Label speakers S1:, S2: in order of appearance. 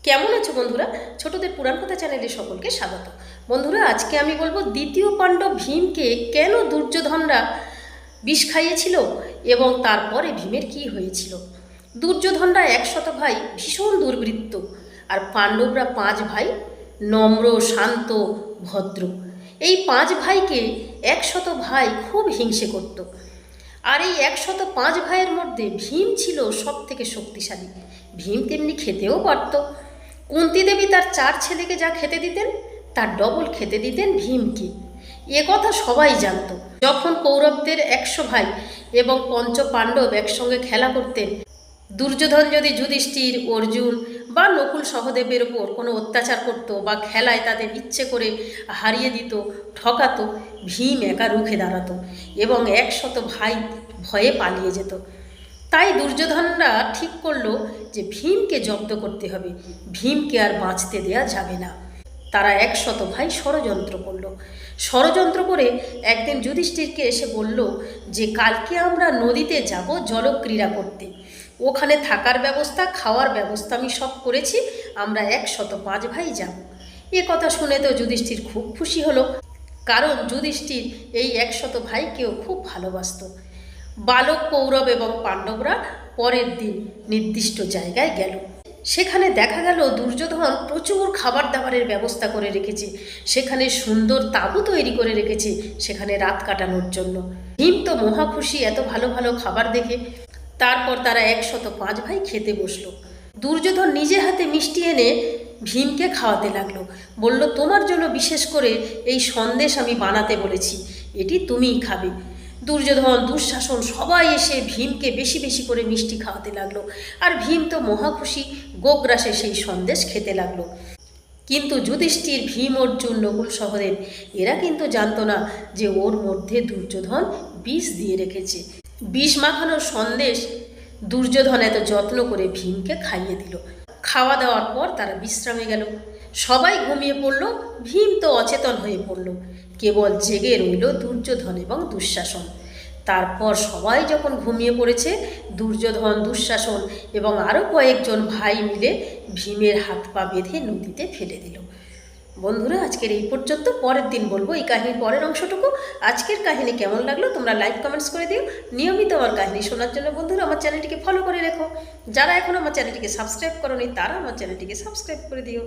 S1: কেমন আছো বন্ধুরা? ছোটদের পুরাণ কথা চ্যানেলে সকলকে স্বাগত। বন্ধুরা, আজকে আমি বলবো দ্বিতীয় পাণ্ডব ভীমকে কেন দুর্যোধনরা বিষ খাইয়েছিল এবং তারপরে ভীমের কি হয়েছিল। দুর্যোধনরা 100 ভাই ভীষণ দুর্বৃত্ত, আর পাণ্ডবরা 5 ভাই নম্র, শান্ত, ভদ্র। এই 5 ভাইকে 100 ভাই খুব হিংসে করত। আর এই 105 ভাইয়ের মধ্যে ভীম ছিল সব থেকে শক্তিশালী। ভীম তেমনি খেতেও পারত। কুন্তি দেবী তার 4 ছেলেকে যা খেতে দিতেন তার ডবল খেতে দিতেন ভীমকে। এ কথা সবাই জানত। যখন কৌরবদের 100 ভাই এবং পঞ্চ পাণ্ডব একসঙ্গে খেলা করতেন, দুর্যোধন যদি যুধিষ্ঠির, অর্জুন বা নকুল সহদেবের ওপর কোনো অত্যাচার করত বা খেলায় তাদের ইচ্ছে করে হারিয়ে দিত, ঠকাতো, ভীম একা রুখে দাঁড়াতো এবং 100 ভাই ভয়ে পালিয়ে যেত। তাই দুর্যোধনরা ঠিক করলো যে ভীমকে জব্দ করতে হবে, ভীমকে আর বাঁচতে দেয়া যাবে না। তারা 100 ভাই ষড়যন্ত্র করলো। ষড়যন্ত্র করে একদিন যুধিষ্ঠিরকে এসে বলল যে কালকে আমরা নদীতে যাব জলক্রীড়া করতে। ওখানে থাকার ব্যবস্থা, খাওয়ার ব্যবস্থা আমি সব করেছি, আমরা 105 ভাই যাব। এ কথা শুনে তো যুধিষ্ঠির খুব খুশি হলো, কারণ যুধিষ্ঠির এই 100 ভাইকেও খুব ভালোবাসত। বালক কৌরব এবং পাণ্ডবরা পরের দিন নির্দিষ্ট জায়গায় গেল। সেখানে দেখা গেল দুর্যোধন প্রচুর খাবার দাবারের ব্যবস্থা করে রেখেছে। সেখানে সুন্দর তাঁবু তৈরি করে রেখেছে সেখানে রাত কাটানোর জন্য। ভীম তো মহা খুশি এত ভালো ভালো খাবার দেখে। তারপর তারা 105 ভাই খেতে বসলো। দুর্যোধন নিজে হাতে মিষ্টি এনে ভীমকে খাওয়াতে লাগলো। বলল, তোমার জন্য বিশেষ করে এই সন্দেশ আমি বানাতে বলেছি, এটি তুমিই খাবে। দুর্যোধন, দুঃশাসন সবাই এসে ভীমকে বেশি বেশি করে মিষ্টি খাওয়াতে লাগলো। আর ভীম তো মহা খুশি, গোগ্রাসে সেই সন্দেশ খেতে লাগলো। কিন্তু যুধিষ্ঠির, ভীম, অর্জুন, নকুল সহদেব এরা কিন্তু জানতো না যে ওর মধ্যে দুর্যোধন বিষ দিয়ে রেখেছে। বিষ মাখানোর সন্দেশ দুর্যোধন এত যত্ন করে ভীমকে খাইয়ে দিল। খাওয়া দাওয়ার পর তারা বিশ্রামে গেল। সবাই ঘুমিয়ে পড়ল, ভীম তো অচেতন হয়ে পড়ল। কেবল জেগে রইল দুর্যোধন এবং দুঃশাসন। তারপর সবাই যখন ঘুমিয়ে পড়েছে, দুর্যোধন, দুঃশাসন এবং আরও কয়েকজন ভাই মিলে ভীমের হাত পা বেঁধে নদীতে ফেলে দিল। বন্ধুরা, আজকের এই পর্যন্ত। পরের দিন বলবো এই কাহিনীর পরের অংশটুকু। আজকের কাহিনী কেমন লাগলো তোমরা লাইক কমেন্টস করে দিও। নিয়মিত আমার কাহিনী শোনার জন্য বন্ধুরা আমার চ্যানেলটিকে ফলো করে রেখো। যারা এখন আমার চ্যানেলটিকে সাবস্ক্রাইব করোনি তারা আমার চ্যানেলটিকে সাবস্ক্রাইব করে দিও।